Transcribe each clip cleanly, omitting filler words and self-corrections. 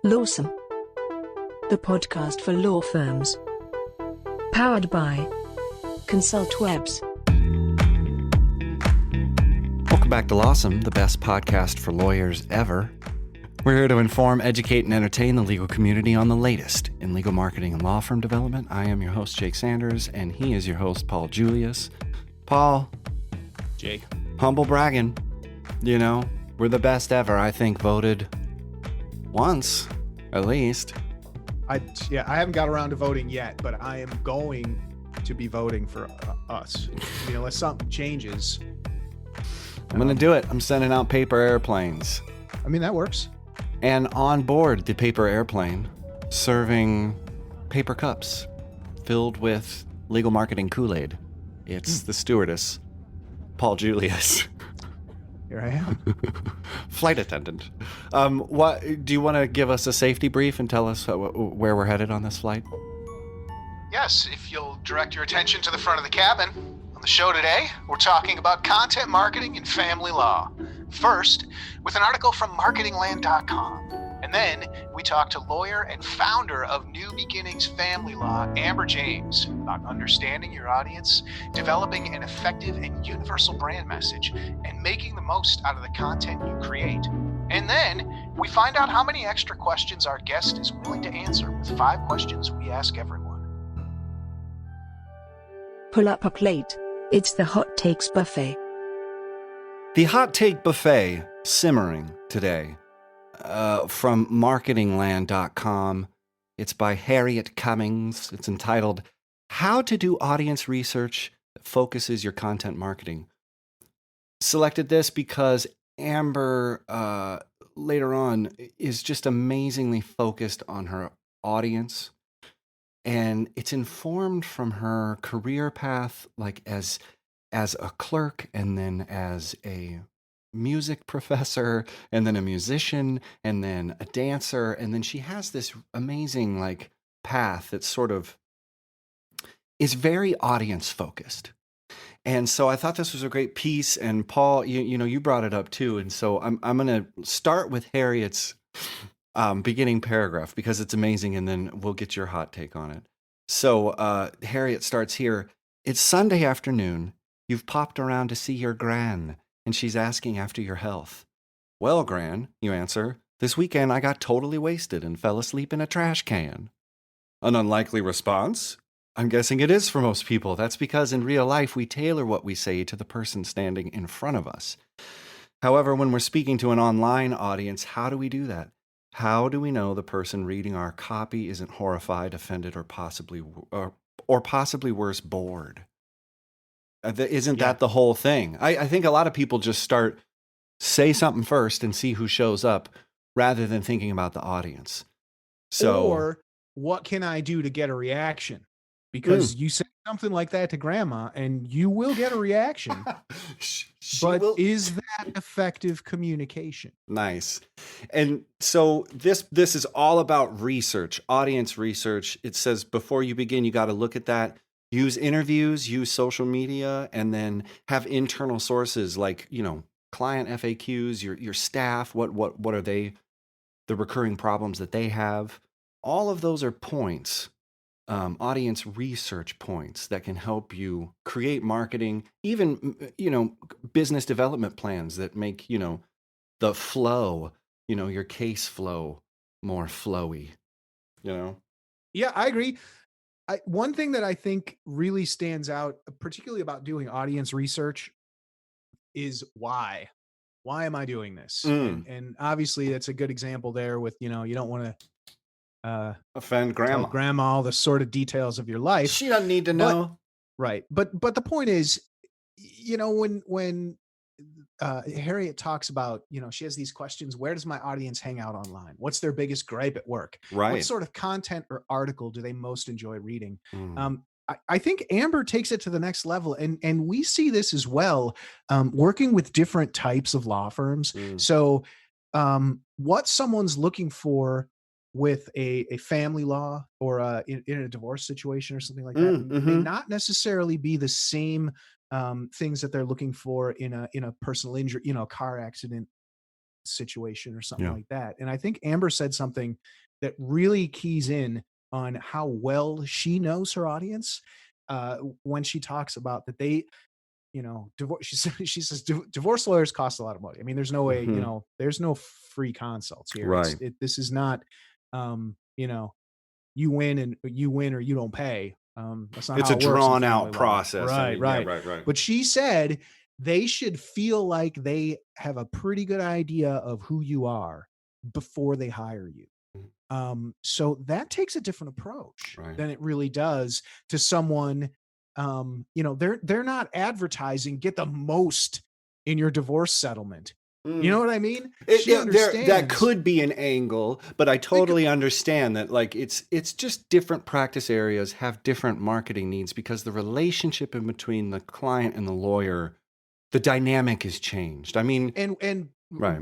Lawsome, the podcast for law firms. Powered by Consult Webs. Welcome back to Lawsome, the best podcast for lawyers ever. We're here to inform, educate, and entertain the legal community on the latest in legal marketing and law firm development. I am your host, Jake Sanders, and he is your host, Paul Julius. Paul. Jake. Humble bragging. You know, we're the best ever, I think, voted once, at least. I haven't got around to voting yet, but I am going to be voting for us. You know, unless something changes. I'm going to do it. I'm sending out paper airplanes. I mean, that works. And on board the paper airplane, serving paper cups filled with legal marketing Kool-Aid. It's the stewardess, Paul Julius. Here I am. Flight attendant. What do you want to give us a safety brief and tell us where we're headed on this flight? Yes, if you'll direct your attention to the front of the cabin. On the show today, we're talking about content marketing and family law. First, with an article from marketingland.com. And then we talk to lawyer and founder of New Beginnings Family Law, Amber James, about understanding your audience, developing an effective and universal brand message, and making the most out of the content you create. And then we find out how many extra questions our guest is willing to answer with 5 questions we ask everyone. Pull up a plate. It's the Hot Takes Buffet. The Hot Take Buffet simmering today from marketingland.com. It's by Harriet Cummings. It's entitled, How to Do Audience Research That Focuses Your Content Marketing. Selected this because Amber later on is just amazingly focused on her audience. And it's informed from her career path, like as a clerk, and then as a music professor, and then a musician, and then a dancer. And then she has this amazing like path that sort of is very audience focused. And so I thought this was a great piece. And Paul, you brought it up too. And so I'm going to start with Harriet's beginning paragraph because it's amazing. And then we'll get your hot take on it. So Harriet starts here. It's Sunday afternoon. You've popped around to see your gran, and she's asking after your health. Well, gran, you answer, this weekend I got totally wasted and fell asleep in a trash can. An unlikely response? I'm guessing it is for most people. That's because in real life we tailor what we say to the person standing in front of us. However, when we're speaking to an online audience, how do we do that? How do we know the person reading our copy isn't horrified, offended, or possibly worse, bored? Isn't that the whole thing? I think a lot of people just say something first and see who shows up rather than thinking about the audience. Or what can I do to get a reaction? Because you say something like that to grandma and you will get a reaction. Is that effective communication? Nice. And so this is all about research, audience research. It says before you begin, you got to look at that. Use interviews, use social media, and then have internal sources like, client FAQs, your staff, what are they, the recurring problems that they have. All of those are points, audience research points that can help you create marketing, even, business development plans that make, the flow, your case flow more flowy, Yeah, I agree. One thing that I think really stands out, particularly about doing audience research, is why. Why am I doing this? And obviously, that's a good example there with, you don't want to offend grandma. Tell grandma all the sort of details of your life. She doesn't need to know. Right. But the point is, when Harriet talks about, she has these questions. Where does my audience hang out online? What's their biggest gripe at work? Right. What sort of content or article do they most enjoy reading? I think Amber takes it to the next level. And we see this as well, working with different types of law firms. So what someone's looking for with a family law or in a divorce situation or something like that may not necessarily be the same things that they're looking for in a personal injury, car accident situation or something like that. And I think Amber said something that really keys in on how well she knows her audience when she talks about that they, divorce. She says divorce lawyers cost a lot of money. I mean, there's no way, there's no free consults here. Right. This is not, you win or you don't pay. That's not it's how a it works in drawn family out law. process. Right. Right. But she said they should feel like they have a pretty good idea of who you are before they hire you. So that takes a different approach than it really does to someone. They're not advertising get the most in your divorce settlement. You know what I mean? She understands. That could be an angle, but I totally understand that. Like it's just different practice areas have different marketing needs because the relationship in between the client and the lawyer, the dynamic has changed. I mean, and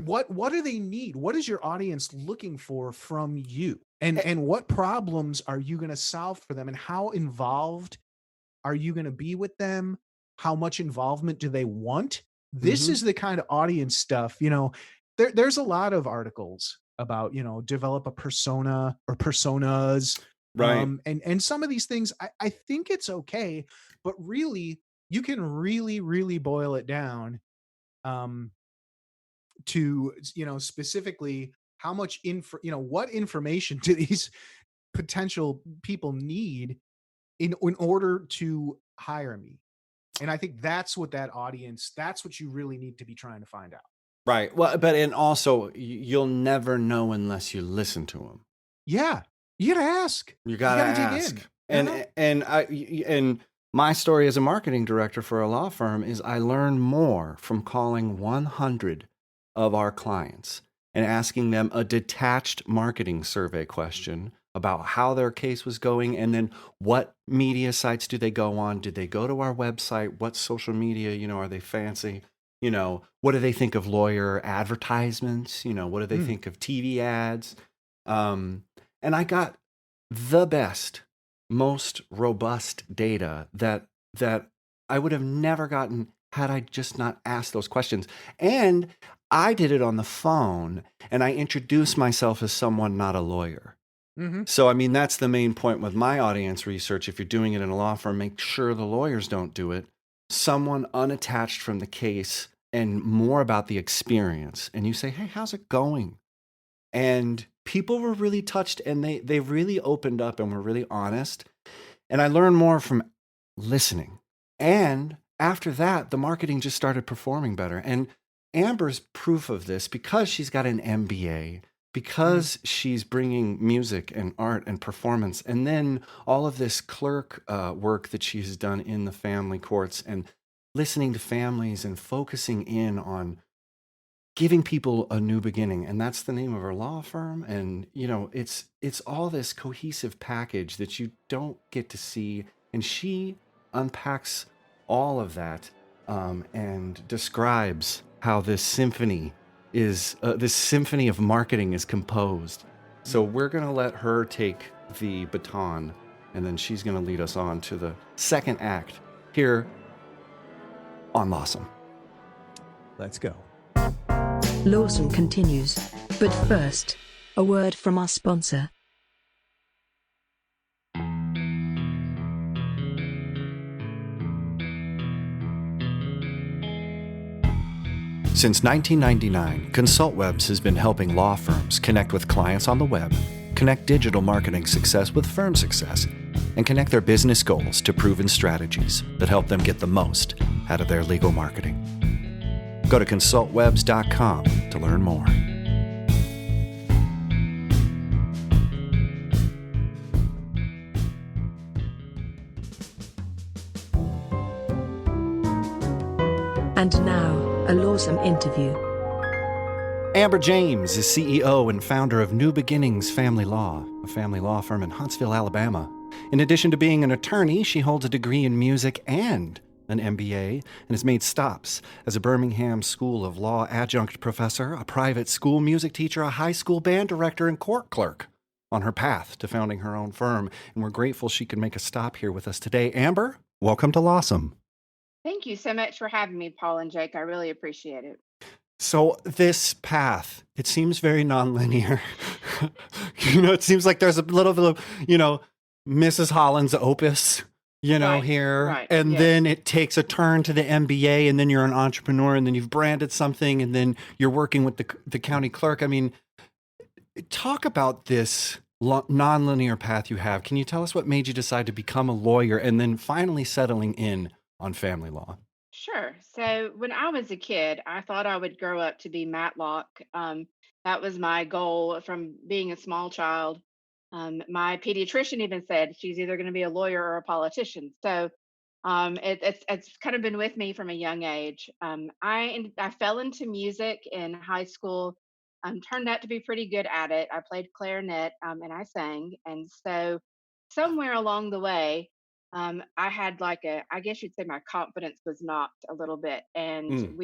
what do they need? What is your audience looking for from you? And what problems are you going to solve for them? And how involved are you going to be with them? How much involvement do they want? This is the kind of audience stuff, there's a lot of articles about, develop a persona or personas. Right. And some of these things, I think it's okay, but really you can really, really boil it down to, specifically how much what information do these potential people need in order to hire me? And I think that's what that's what you really need to be trying to find out. Right. Well, and also you'll never know unless you listen to them. Yeah. You got to ask. You got to ask. Dig in. And my story as a marketing director for a law firm is I learned more from calling 100 of our clients and asking them a detached marketing survey question about how their case was going, and then what media sites do they go on? Did they go to our website? What social media, are they fancy? What do they think of lawyer advertisements? What do they think of TV ads? And I got the best, most robust data that I would have never gotten had I just not asked those questions. And I did it on the phone, and I introduced myself as someone not a lawyer. So, I mean, that's the main point with my audience research. If you're doing it in a law firm, make sure the lawyers don't do it. Someone unattached from the case and more about the experience. And you say, hey, how's it going? And people were really touched, and they really opened up and were really honest. And I learned more from listening. And after that, the marketing just started performing better. And Amber's proof of this because she's got an MBA, because she's bringing music and art and performance, and then all of this clerk work that she's done in the family courts and listening to families and focusing in on giving people a new beginning. And that's the name of her law firm. And, it's all this cohesive package that you don't get to see. And she unpacks all of that and describes how this symphony of marketing is composed. So we're going to let her take the baton, and then she's going to lead us on to the second act here on Lawsome. Let's go. Lawsome continues. But first, a word from our sponsor. Since 1999, ConsultWebs has been helping law firms connect with clients on the web, connect digital marketing success with firm success, and connect their business goals to proven strategies that help them get the most out of their legal marketing. Go to consultwebs.com to learn more. And now, a Lawsome interview. Amber James is CEO and founder of New Beginnings Family Law, a family law firm in Huntsville, Alabama. In addition to being an attorney, she holds a degree in music and an MBA, and has made stops as a Birmingham School of Law adjunct professor, a private school music teacher, a high school band director, and court clerk on her path to founding her own firm. And we're grateful she could make a stop here with us today. Amber, welcome to Lawsome. Thank you so much for having me, Paul and Jake. I really appreciate it. So this path, it seems very nonlinear. It seems like there's a little bit of, Mrs. Holland's opus, Right, here. right, And yes. then it takes a turn to the MBA, and then you're an entrepreneur, and then you've branded something, and then you're working with the county clerk. I mean, talk about this nonlinear path you have. Can you tell us what made you decide to become a lawyer and then finally settling in on family law? Sure. So when I was a kid, I thought I would grow up to be Matlock. That was my goal from being a small child. My pediatrician even said she's either going to be a lawyer or a politician. So it's kind of been with me from a young age. I fell into music in high school. Turned out to be pretty good at it. I played clarinet and I sang, and so somewhere along the way, I had like I guess you'd say my confidence was knocked a little bit, and Mm,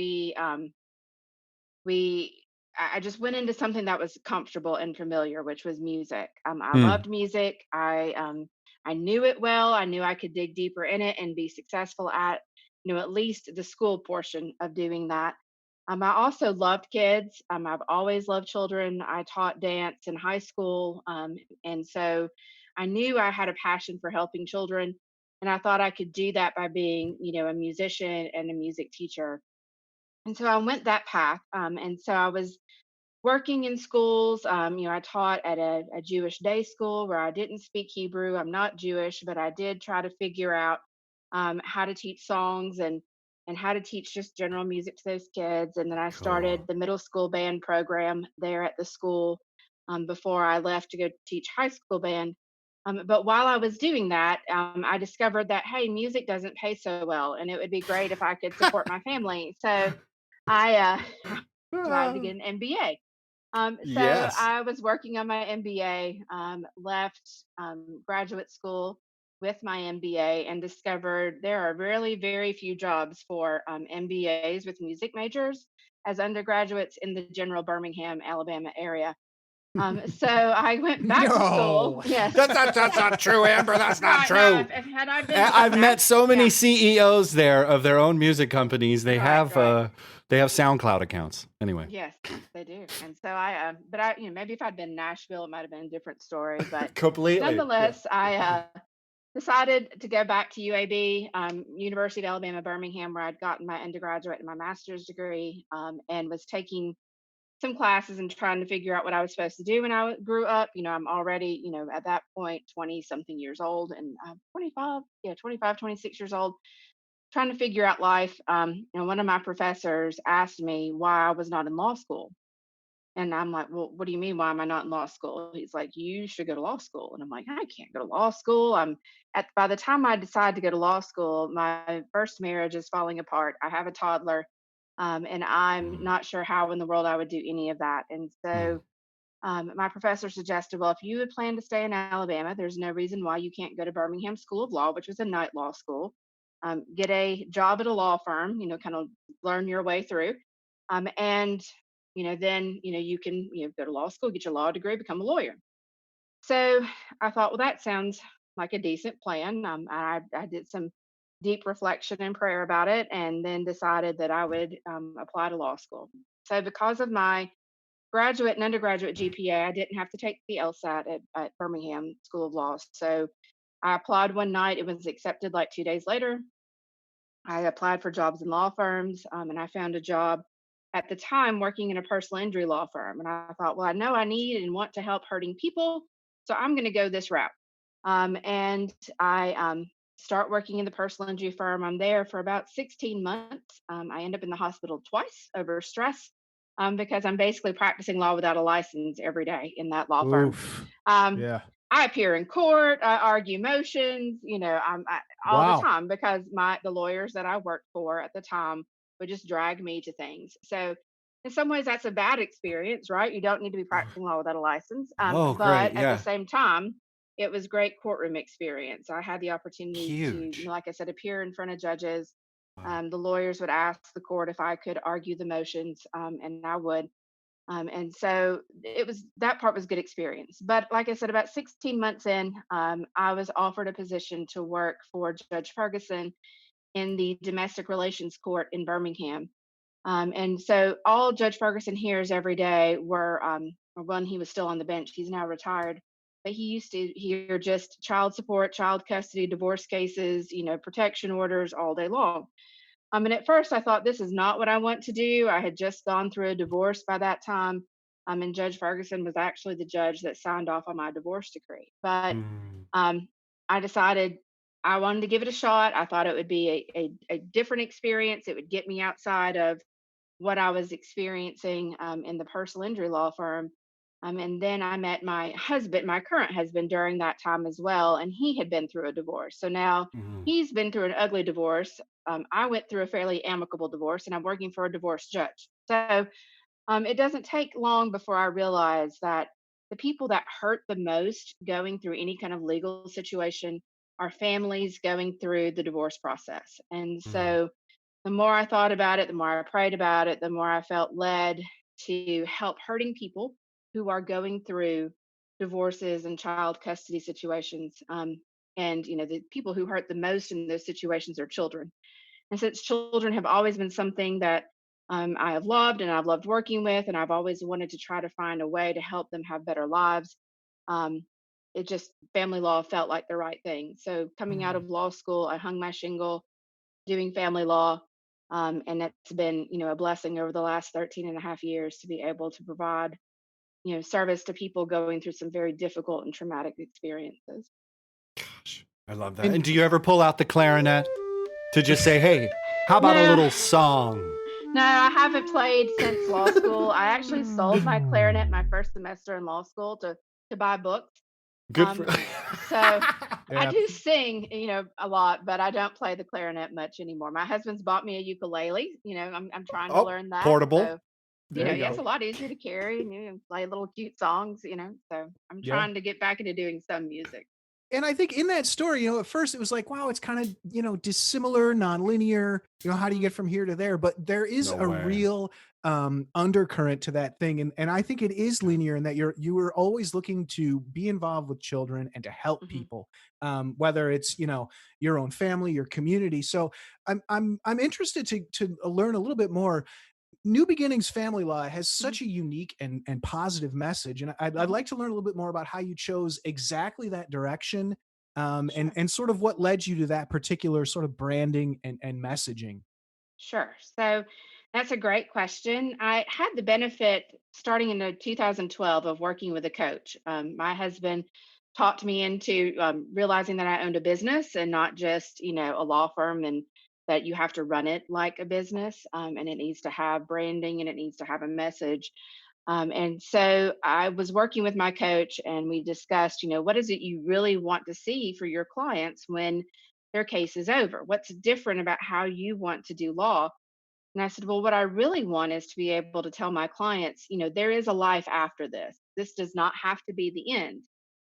we I just went into something that was comfortable and familiar, which was music. I mm, loved music. I knew it well. I knew I could dig deeper in it and be successful at, at least the school portion of doing that. I also loved kids. I've always loved children. I taught dance in high school, and so I knew I had a passion for helping children, and I thought I could do that by being, a musician and a music teacher. And so I went that path. And so I was working in schools. I taught at a Jewish day school where I didn't speak Hebrew. I'm not Jewish, but I did try to figure out how to teach songs and how to teach just general music to those kids. And then I started cool. the middle school band program there at the school before I left to go teach high school band. But while I was doing that, I discovered that, hey, music doesn't pay so well, and it would be great if I could support my family. So I decided to Ah, get an MBA. So yes. I was working on my MBA, left graduate school with my MBA, and discovered there are really very few jobs for MBAs with music majors as undergraduates in the general Birmingham, Alabama area. So I went back to school. No. Yes. That's Yeah. not true, Amber. That's not Right. No, true. if had I been I've back, met so many yeah. CEOs there of their own music companies. Right. Right. They have SoundCloud accounts. Anyway, Yes, they do. And so but maybe if I'd been in Nashville, it might have been a different story. But completely. Yeah. nonetheless, I decided to go back to UAB, University of Alabama, Birmingham, where I'd gotten my undergraduate and my master's degree, and was taking some classes and trying to figure out what I was supposed to do when I grew up. I'm already, at that point, 20 something years old, and 25, yeah, 25, 26 years old, trying to figure out life. One of my professors asked me why I was not in law school. And I'm like, well, what do you mean? Why am I not in law school? He's like, you should go to law school. And I'm like, I can't go to law school. By the time I decide to go to law school, my first marriage is falling apart. I have a toddler, and I'm Mm, not sure how in the world I would do any of that. And mm, so my professor suggested, well, if you would plan to stay in Alabama, there's no reason why you can't go to Birmingham School of Law, which was a night law school, get a job at a law firm, kind of learn your way through. And, then, you can, go to law school, get your law degree, become a lawyer. So I thought, well, that sounds like a decent plan. I did some deep reflection and prayer about it, and then decided that I would apply to law school. So because of my graduate and undergraduate GPA, I didn't have to take the LSAT at Birmingham School of Law. So I applied one night. It was accepted like 2 days later. I applied for jobs in law firms, and I found a job at the time working in a personal injury law firm. And I thought, well, I know I need and want to help hurting people, so I'm going to go this route. And I start working in the personal injury firm. I'm there for about 16 months. I end up in the hospital twice over stress because I'm basically practicing law without a license every day in that law firm. Oof. Um, Yeah. I appear in court, I argue motions, all the Wow. time because the lawyers that I worked for at the time would just drag me to things. So in some ways that's a bad experience, right? You don't need to be practicing law without a license. oh, great. But at the Yeah. same time, it was great courtroom experience. I had the opportunity to, Huge. like I said, appear in front of judges. Wow. The lawyers would ask the court if I could argue the motions, and I would. And so that part was good experience. But like I said, about 16 months in, I was offered a position to work for Judge Ferguson in the domestic relations court in Birmingham. And so all Judge Ferguson hears every day were, or when he was still on the bench, he's now retired, but he used to hear just child support, child custody, divorce cases, protection orders all day long. And at first I thought, this is not what I want to do. I had just gone through a divorce by that time. And Judge Ferguson was actually the judge that signed off on my divorce decree. But Mm. um, I decided I wanted to give it a shot. I thought it would be a different experience. It would get me outside of what I was experiencing in the personal injury law firm. And then I met my husband, my current husband, during that time as well. And he had been through a divorce. So now Mhm. he's been through an ugly divorce. I went through a fairly amicable divorce, and I'm working for a divorce judge. So it doesn't take long before I realize that the people that hurt the most going through any kind of legal situation are families going through the divorce process. And Mm. so the more I thought about it, the more I prayed about it, the more I felt led to help hurting people who are going through divorces and child custody situations. And the people who hurt the most in those situations are children. And since children have always been something that I have loved and I've loved working with, and I've always wanted to try to find a way to help them have better lives, um, it just family law felt like the right thing. So coming out Mm. of law school, I hung my shingle doing family law. And it's been, a blessing over the last 13 and a half years to be able to provide, service to people going through some very difficult and traumatic experiences. Gosh, I love that. And And do you ever pull out the clarinet to just say, hey, how about a No, little song? no, I haven't played since law school. I actually sold my clarinet my first semester in law school to buy books. Good for. Um, so I yeah, do sing, a lot, but I don't play the clarinet much anymore. My husband's bought me a ukulele. I'm trying to Oh, learn that. portable. So there you yeah, it's go. a lot easier to carry and play little cute songs. So I'm Yeah. trying to get back into doing some music. And I think in that story, at first it was like, wow, it's kind of, dissimilar, nonlinear. How do you Mhm. get from here to there? But there is No a way. real undercurrent to that thing. And I think it is linear in that you were always looking to be involved with children and to help Mhm. people, whether it's, your own family, your community. So I'm interested to learn a little bit more. New Beginnings Family Law has Mhm. such a unique and positive message, and I'd Mhm. like to learn a little bit more about how you chose exactly that direction, and Sure. and sort of what led you to that particular sort of branding and messaging. Sure. So that's a great question. I had the benefit starting in 2012 of working with a coach. My husband talked me into realizing that I owned a business and not just, a law firm, and that you have to run it like a business, and it needs to have branding and it needs to have a message. And so I was working with my coach, and we discussed, what is it you really want to see for your clients when their case is over? What's different about how you want to do law? And I said, well, what I really want is to be able to tell my clients, there is a life after this. This does not have to be the end.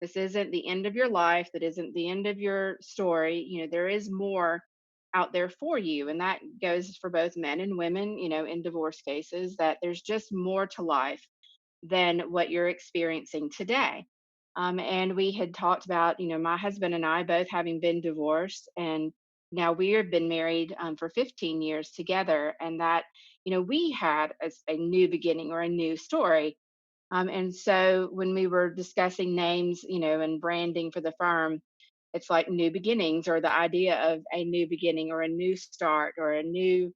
This isn't the end of your life. That isn't the end of your story. There is more out there for you. And that goes for both men and women, in divorce cases, that there's just more to life than what you're experiencing today. And we had talked about, my husband and I both having been divorced, and now we have been married for 15 years together, and that, we had a new beginning or a new story. And so when we were discussing names, and branding for the firm, it's like new beginnings, or the idea of a new beginning or a new start or a new,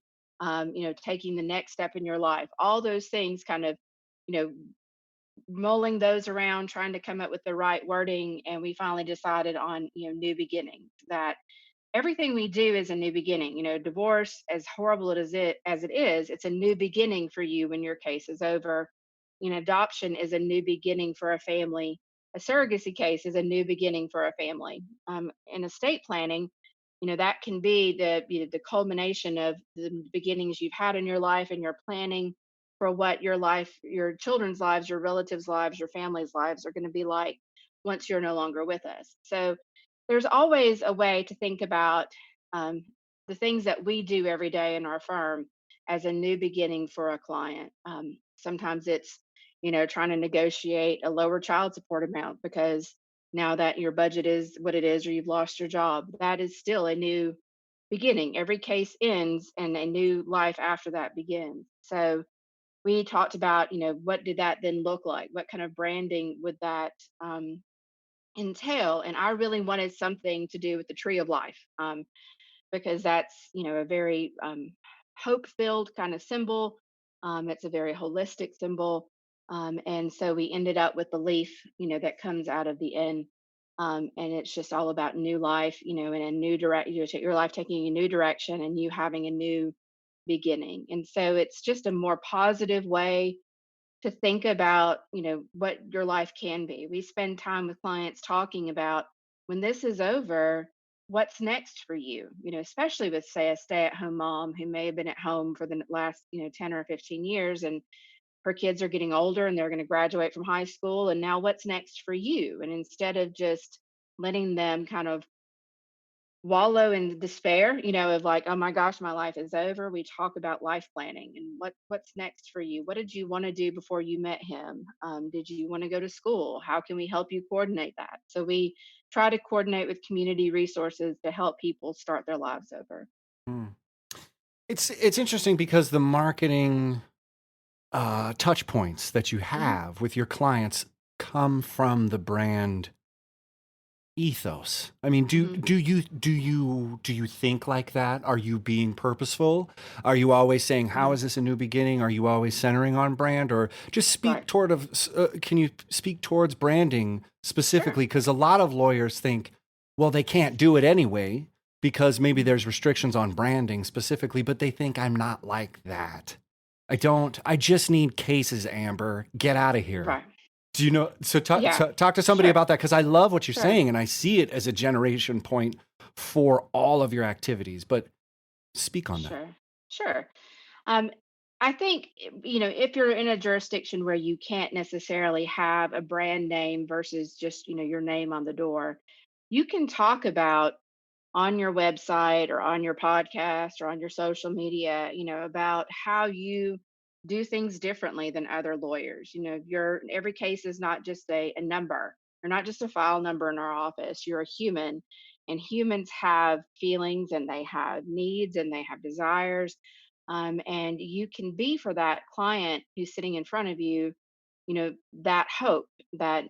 taking the next step in your life. All those things kind of, you know, mulling those around, trying to come up with the right wording, and we finally decided on, new beginnings. That everything we do is a new beginning. Divorce, as horrible as it is, it's a new beginning for you when your case is over. Adoption is a new beginning for a family. A surrogacy case is a new beginning for a family. In estate planning, that can be the culmination of the beginnings you've had in your life, and your planning for what your life, your children's lives, your relatives' lives, your family's lives are going to be like once you're no longer with us. So there's always a way to think about um, the things that we do every day in our firm as a new beginning for a client. Sometimes it's, trying to negotiate a lower child support amount because now that your budget is what it is, or you've lost your job. That is still a new beginning. Every case ends and a new life after that begins. So we talked about, what did that then look like? What kind of branding would that entail? And I really wanted something to do with the tree of life, because that's, a very hope filled kind of symbol. It's a very holistic symbol. And so we ended up with the leaf, that comes out of the end. And it's just all about new life, in a new direction, your life taking a new direction and you having a new beginning. And so it's just a more positive way to think about, what your life can be. We spend time with clients talking about when this is over, what's next for you, especially with, say, a stay-at-home mom who may have been at home for the last, 10 or 15 years, and her kids are getting older and they're going to graduate from high school. And now what's next for you? And instead of just letting them kind of wallow in despair, of like, oh my gosh, my life is over. We talk about life planning and what's next for you. What did you want to do before you met him? Did you want to go to school? How can we help you coordinate that? So we try to coordinate with community resources to help people start their lives over. Mm. It's interesting because the marketing touch points that you Mhm. have with your clients come from the brand ethos. I mean, do Mhm. do you do you do you think like that? Are you being purposeful? Are you always saying, "How Mhm. is this a new beginning?" Are you always centering on brand, or just speak Right. toward of? Can you speak towards branding Sure. specifically? Because a lot of lawyers think, well, they can't do it anyway because maybe Mhm. there's restrictions on branding specifically, but they think I'm not like that. I don't. I just need cases, Amber. Get out of here. Right. Do you know? So talk, Yeah. talk to somebody Sure. about that because I love what you're Sure. saying and I see it as a generation point for all of your activities. But speak on that. Sure. Sure. Um, I think, if you're in a jurisdiction where you can't necessarily have a brand name versus just, your name on the door, you can talk about on your website or on your podcast or on your social media, about how you do things differently than other lawyers. Every case is not just a number. You're not just a file number in our office. You're a human, and humans have feelings and they have needs and they have desires. And you can be for that client who's sitting in front of you, that hope, that,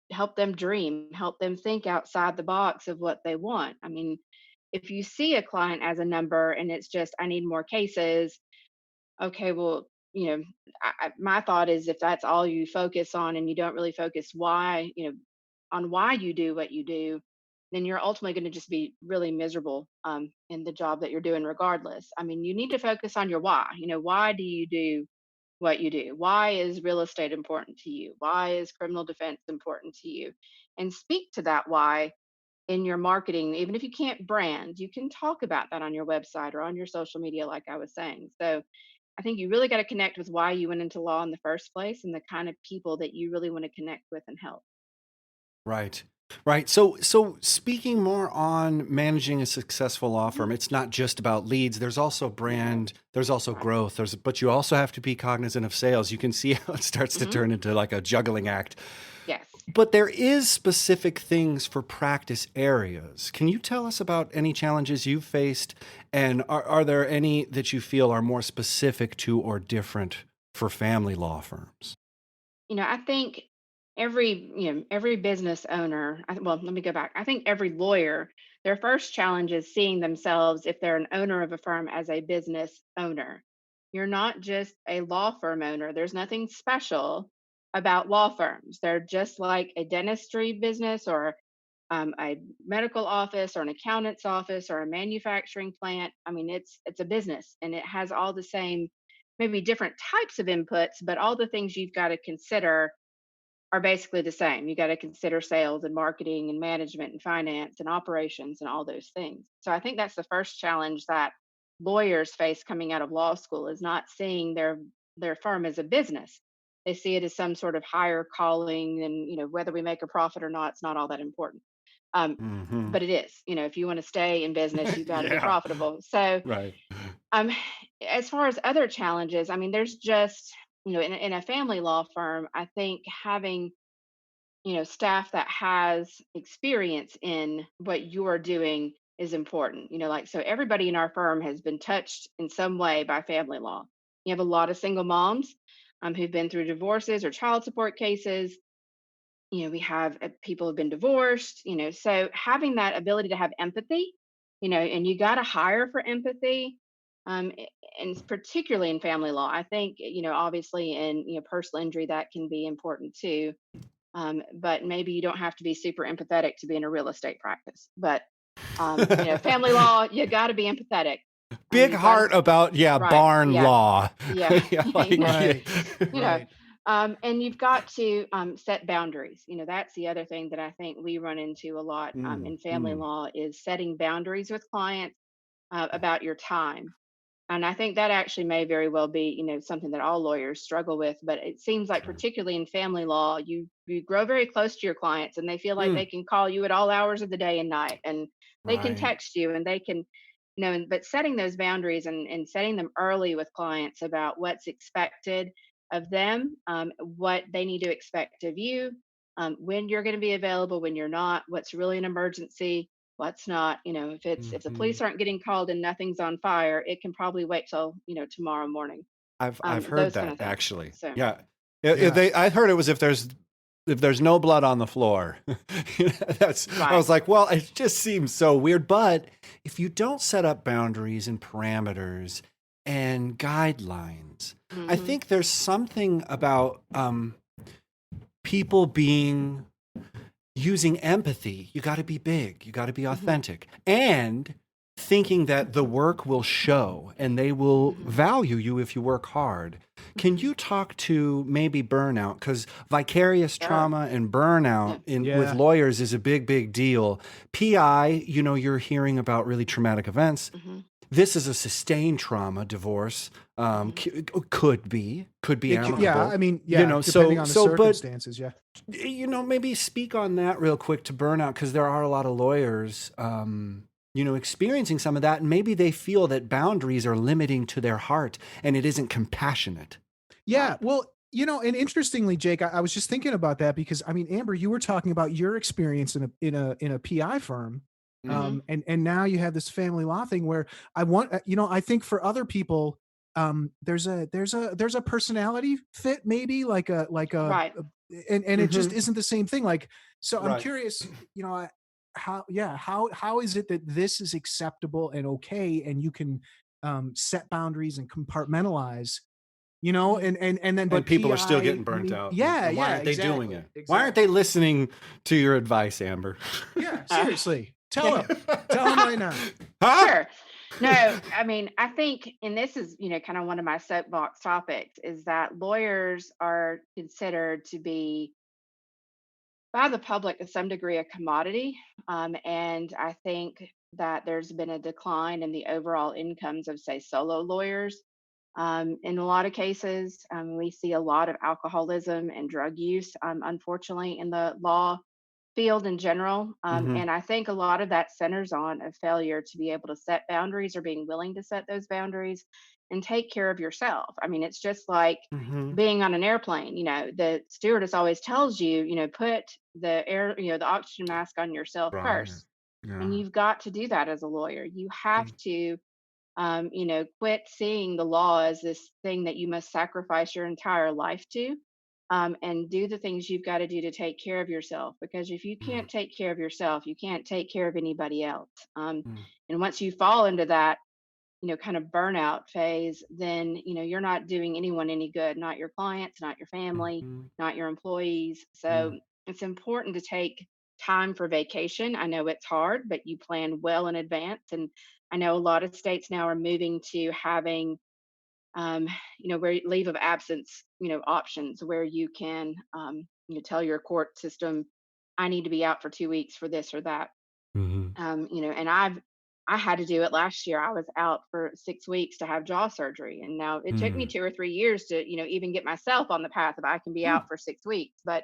help them dream, help them think outside the box of what they want. I mean, if you see a client as a number and it's just, I need more cases, okay, well, my thought is if that's all you focus on and you don't really focus why, on why you do what you do, then you're ultimately going to just be really miserable in the job that you're doing, regardless. I mean, you need to focus on your why. Why do you do what you do? Why is real estate important to you? Why is criminal defense important to you? And speak to that why in your marketing. Even if you can't brand, you can talk about that on your website or on your social media, like I was saying. So I think you really got to connect with why you went into law in the first place and the kind of people that you really want to connect with and help. Right. Right. So speaking more on managing a successful law Mhm. firm, it's not just about leads. There's also No, brand, there's also right. growth. But you also have to be cognizant of sales. You can see how it starts to Hmm. turn into like a juggling act. Yes. But there is specific things for practice areas. Can you tell us about any challenges you've faced? And are there any that you feel are more specific to or different for family law firms? I think every business owner, well, let me go back. I think every lawyer, their first challenge is seeing themselves, if they're an owner of a firm, as a business owner. You're not just a law firm owner. There's nothing special about law firms. They're just like a dentistry business or a medical office or an accountant's office or a manufacturing plant. I mean, it's a business and it has all the same, maybe different types of inputs, but all the things you've got to consider are basically the same. You got to consider sales and marketing and management and finance and operations and all those things. So I think that's the first challenge that lawyers face coming out of law school, is not seeing their firm as a business. They see it as some sort of higher calling, and whether we make a profit or not, it's not all that important. Um, Hmm. but it is. If you want to stay in business, you've got to be Yeah. profitable. So Right. um, as far as other challenges, I mean, there's just, in a family law firm, I think having, staff that has experience in what you're doing is important. Like, so everybody in our firm has been touched in some way by family law. You have a lot of single moms who've been through divorces or child support cases. We have people who've been divorced, so having that ability to have empathy, and you got to hire for empathy. And particularly in family law, I think, obviously in, personal injury, that can be important too. But maybe you don't have to be super empathetic to be in a real estate practice. But, family law, you got to be empathetic. Big You got to, heart about, yeah, right. barn Yeah. law. Yeah. Yeah, like, Right. you know, Right. and you've got to set boundaries. That's the other thing that I think we run into a lot in family law is setting boundaries with clients about your time. And I think that actually may very well be, something that all lawyers struggle with. But it seems like, Sure. particularly in family law, you grow very close to your clients, and they feel like Mm, they can call you at all hours of the day and night, and they can right. text you, and they can, but setting those boundaries and setting them early with clients about what's expected of them, what they need to expect of you, when you're going to be available, when you're not, what's really an emergency, what's not. If the Mhm. police aren't getting called and nothing's on fire, it can probably wait till tomorrow morning. I've heard Those kind that of things. actually. So Yeah. Yeah. I heard it was if there's no blood on the floor. I right. was like, well, it just seems so weird. But if you don't set up boundaries and parameters and guidelines, I Hmm. think there's something about people using empathy. You got to be big, you got to be Hmm. authentic, and thinking that the work will show and they will Hmm. value you if you work hard. Can Hmm. you talk to maybe burnout? Because vicarious Sure. trauma and Yeah. burnout with Yeah. lawyers is a big deal. PI, you're hearing about really traumatic events. Hmm. This is a sustained trauma, divorce. Hmm. Could be Yeah. amicable. I mean, yeah, depending on the But circumstances. Yeah. maybe speak on that real quick to burnout, because there are a lot of lawyers, experiencing some of that, and maybe they feel that boundaries are limiting to their heart and it isn't compassionate. Yeah. Right. Well, and interestingly, Jake, I was just thinking about that because I mean, Amber, you were talking about your experience in a PI firm. Mm. Hmm. And now you have this family law thing where I want, I think for other people, there's a personality fit, maybe Right. and it just Mm-hmm. isn't the same thing. Like, so I'm Right. curious, how is it that this is acceptable and okay, and you can set boundaries and compartmentalize, Hmm. and then, And but people are still PI, getting I burnt mean, out. yeah, And why yeah, aren't they doing exactly, it? Why aren't they exactly. listening to your advice, Amber? Yeah, Uh, seriously. yeah. Tell him right now. Huh? Sure. No, I mean, I think, and this is, kind of one of my soapbox topics, is that lawyers are considered to be by the public to some degree a commodity. And I think that there's been a decline in the overall incomes of, say, solo lawyers. In a lot of cases, we see a lot of alcoholism and drug use, unfortunately, in the law field in general. Mm-hmm. And I think a lot of that centers on a failure to be able to set boundaries or being willing to set those boundaries and take care of yourself. I mean, it's just like Mm-hmm. being on an airplane. The stewardess always tells you, put the oxygen mask on yourself Right. first. And Yeah. you've got to do that as a lawyer. You have to quit seeing the law as this thing that you must sacrifice your entire life to, and do the things you've got to do to take care of yourself. Because if you Mm-hmm. can't take care of yourself, you can't take care of anybody else. And once you fall into that, kind of burnout phase, then, you're not doing anyone any good, not your clients, not your family, Mm-hmm. not your employees. Mm-hmm. So it's important to take time for vacation. I know it's hard, but you plan well in advance. And I know a lot of states now are moving to having, where leave of absence, options where you can, tell your court system, I need to be out for 2 weeks for this or that. Mm-hmm. And I had to do it last year. I was out for 6 weeks to have jaw surgery, and now it took me 2 or 3 years to, even get myself on the path of I can be out for 6 weeks. But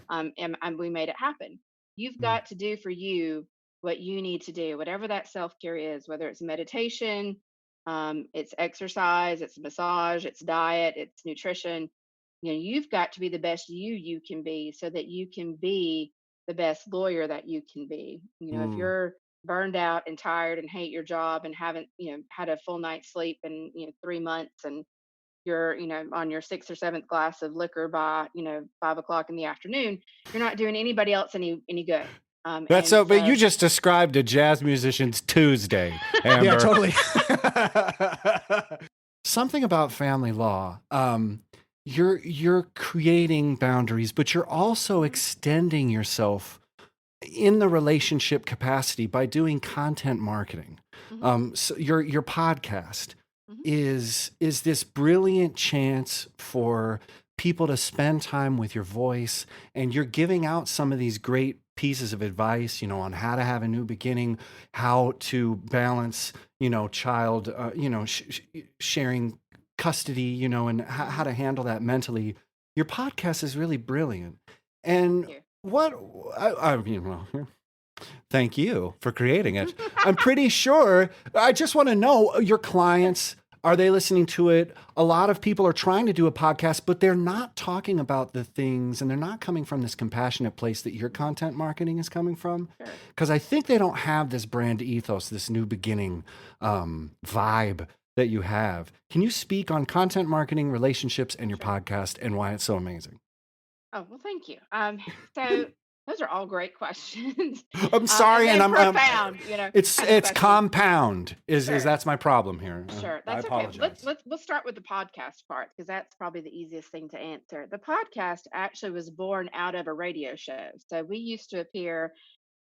and we made it happen. You've Mm-hmm. got to do for you what you need to do, whatever that self care is, whether it's meditation, it's exercise, it's massage, it's diet, it's nutrition. You've got to be the best you can be, so that you can be the best lawyer that you can be. If Mm-hmm. you're burned out and tired and hate your job and haven't, had a full night's sleep in, 3 months, and you're, on your sixth or seventh glass of liquor by, 5 o'clock in the afternoon, you're not doing anybody else any good. That's And so, but you so, just described a jazz musician's Tuesday, Yeah, Amber. totally. Something about family law. You're creating boundaries, but you're also extending yourself in the relationship capacity by doing content marketing. Mhm, So your podcast mhm, is this brilliant chance for people to spend time with your voice, and you're giving out some of these great pieces of advice, on how to have a new beginning, how to balance, child, sharing custody, and how mhm. to handle that mentally. Your podcast is really brilliant. And Thank what I mean, well, thank you for creating it. you. I'm pretty sure. I just want to know your clients. Are they listening to it? A lot of people are trying to do a podcast, but they're not talking about the things, and they're not coming from this compassionate place that your content marketing is coming from. Sure. Because I think they don't have this brand ethos, this new beginning vibe that you have. Can you speak on content marketing, relationships, and your Sure. podcast and why it's so amazing? Oh, well, thank you. So those are all great questions, I'm and, sorry, and and I'm profound, it's kind of it's questions. compound is Sure, that's my problem here. sure, I that's okay. Let's apologize. let's we'll start with the podcast part because that's probably the easiest thing to answer. The podcast actually was born out of a radio show. So we used to appear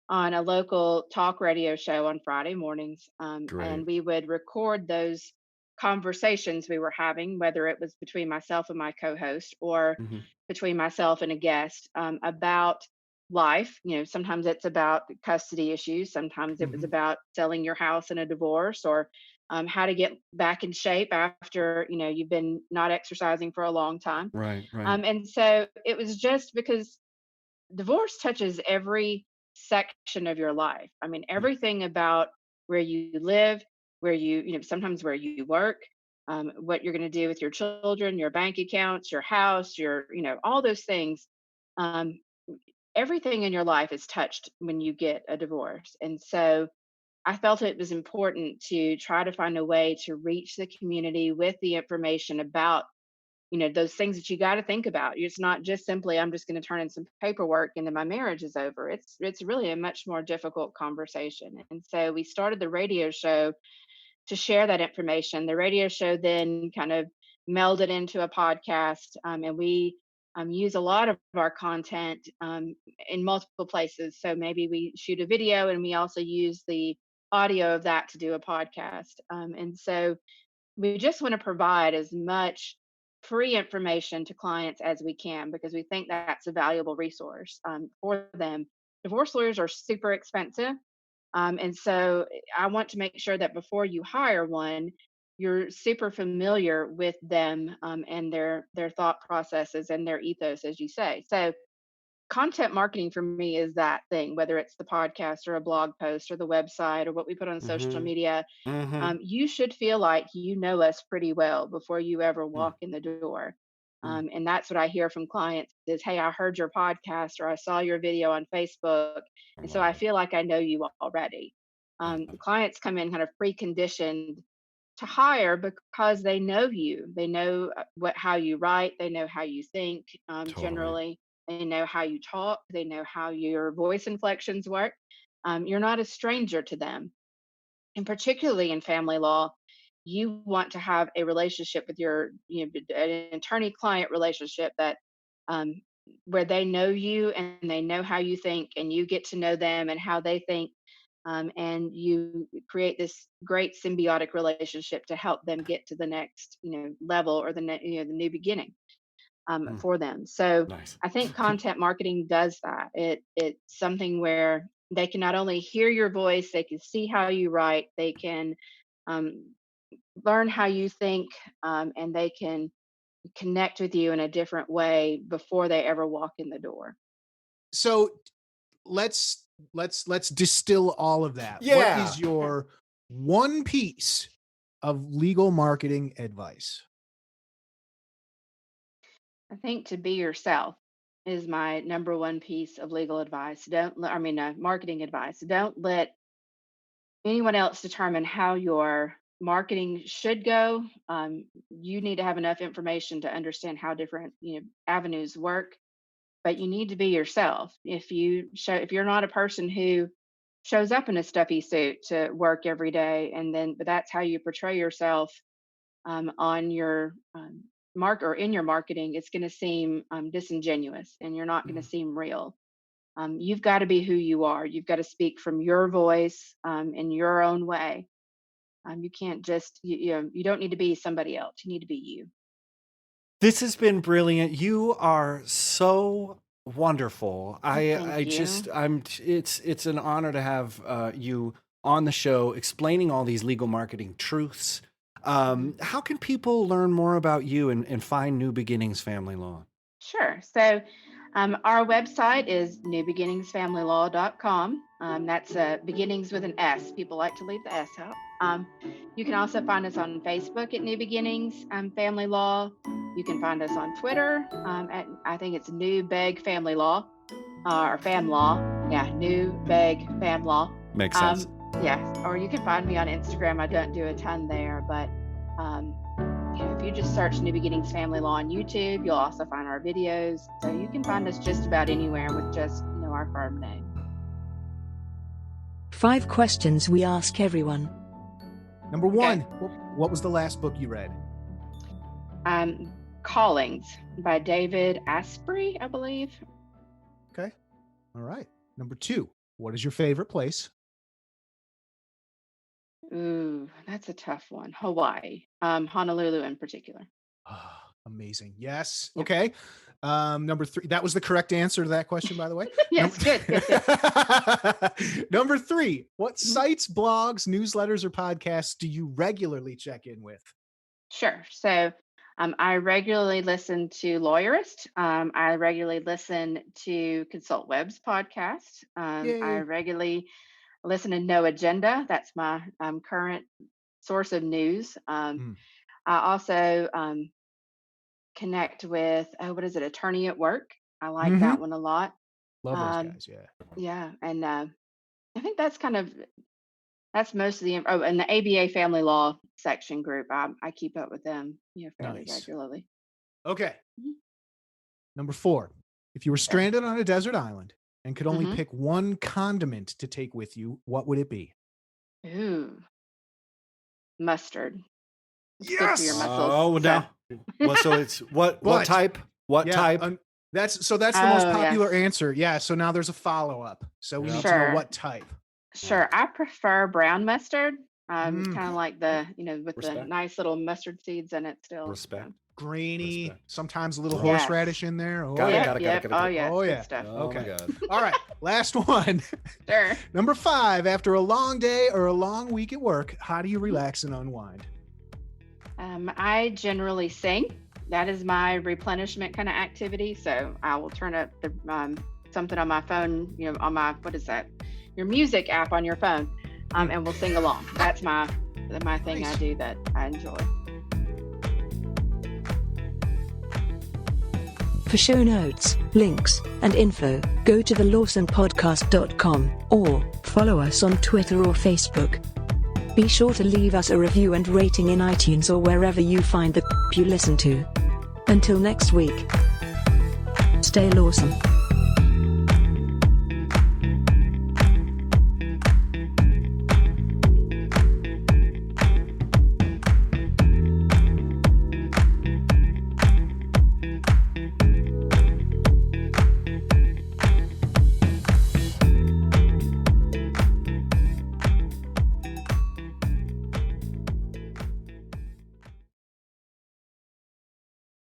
on a local talk radio show on Friday mornings. And Great. we would record those conversations we were having, whether it was between myself and my co host or Hmm. between myself and a guest, about life. Sometimes it's about custody issues, sometimes it was Hmm. about selling your house in a divorce, or how to get back in shape after you've been not exercising for a long time. Right, right. And so it was just because divorce touches every section of your life. I mean, everything about where you live, where sometimes where you work, what you're going to do with your children, your bank accounts, your house, all those things. Um, Everything in your life is touched when you get a divorce. And so I felt it was important to try to find a way to reach the community with the information about those things that you got to think about. It's not just simply I'm just going to turn in some paperwork and then my marriage is over. It's really a much more difficult conversation. And so we started the radio show to share that information. The radio show then kind of melded into a podcast, and we use a lot of our content in multiple places. So maybe we shoot a video and we also use the audio of that to do a podcast. And so we just want to provide as much free information to clients as we can because we think that's a valuable resource for them. Divorce lawyers are super expensive. And so I want to make sure that before you hire one, you're super familiar with them and their thought processes and their ethos, as you say. So content marketing for me is that thing, whether it's the podcast or a blog post or the website or what we put on social Hmm. media. Hmm. You should feel like you know us pretty well before you ever Mm, walk in the door. mm. And that's what I hear from clients is, hey, I heard your podcast or I saw your video on Facebook. I And so love I it. feel like I know you already. I love it. Clients come in kind of preconditioned to hire because they know you. They know how you write. They know how you think. Totally. Generally, they know how you talk. They know how your voice inflections work. You're not a stranger to them, and particularly in family law, you want to have a relationship with an attorney-client relationship that um, where they know you and they know how you think, and you get to know them and how they think, and you create this great symbiotic relationship to help them get to the next level or the new beginning Mm, for them. So nice. I think content marketing does that. It's something where they can not only hear your voice, they can see how you write, they can um, learn how you think, and they can connect with you in a different way before they ever walk in the door. So let's distill all of that. What Yeah. is Sure. your one piece of legal marketing advice? I think to be yourself is my number one piece of legal advice. Don't, I mean, marketing advice. Don't let anyone else determine how your marketing should go. You need to have enough information to understand how different avenues work, but you need to be yourself. If you're not a person who shows up in a stuffy suit to work every day, but that's how you portray yourself on your in your marketing, it's going to seem disingenuous, and you're not going to seem real. You've got to be who you are. You've got to speak from your voice in your own way. You can't just you don't need to be somebody else. You need to be you. This has been brilliant. You are so wonderful. It's an honor to have you on the show explaining all these legal marketing truths. How can people learn more about you and find New Beginnings Family Law? Sure. So our website is newbeginningsfamilylaw.com. That's beginnings with an S. People like to leave the S out. You can also find us on Facebook at New Beginnings Family Law. You can find us on Twitter at, I think it's New Beg Family Law or Fam Law. Yeah, New Beg Fam Law. Makes sense. Yes, or you can find me on Instagram. I don't do a ton there, but if you just search New Beginnings Family Law on YouTube, you'll also find our videos. So you can find us just about anywhere with just our firm name. 5 questions we ask everyone. Number 1, what was the last book you read? Callings by David Asprey, I believe. Okay. All right. Number 2, what is your favorite place? Ooh, that's a tough one. Hawaii, Honolulu in particular. Oh, amazing. Yes. Okay. Number 3, that was the correct answer to that question, by the way. Yes, good. Number 3, what sites, blogs, newsletters, or podcasts do you regularly check in with? Sure. So I regularly listen to Lawyerist. I regularly listen to Consult Web's podcast. I regularly listen to No Agenda. That's my current source of news. I also connect with, Attorney at Work. I like that one a lot. Love those guys, yeah. Yeah, and I think that's most of the, and the ABA Family Law section group. I keep up with them, fairly regularly. Okay. Number 4, if you were stranded on a desert island and could only pick one condiment to take with you, what would it be? Ooh, mustard. It's good Yes. for your muscles. Oh, no. Well, so it's what type? What type? That's the most popular answer. Yeah. So now there's a follow-up. So we need to know what type. Sure. I prefer brown mustard. Kind of like the, with the nice little mustard seeds in it still. Respect. Grainy, sometimes a little horseradish in there. Got it. Oh, yeah. Oh, yeah. Stuff. Oh, Okay. my God. All right. Last one. Sure. Number 5, after a long day or a long week at work, how do you relax and unwind? I generally sing. That is my replenishment kind of activity. So I will turn up the something on my phone, on my, what is that? Your music app on your phone, and we'll sing along. That's my thing. Nice. I do that I enjoy. For show notes, links, and info, go to thelawsonpodcast.com or follow us on Twitter or Facebook. Be sure to leave us a review and rating in iTunes or wherever you find the you listen to. Until next week, stay lawson.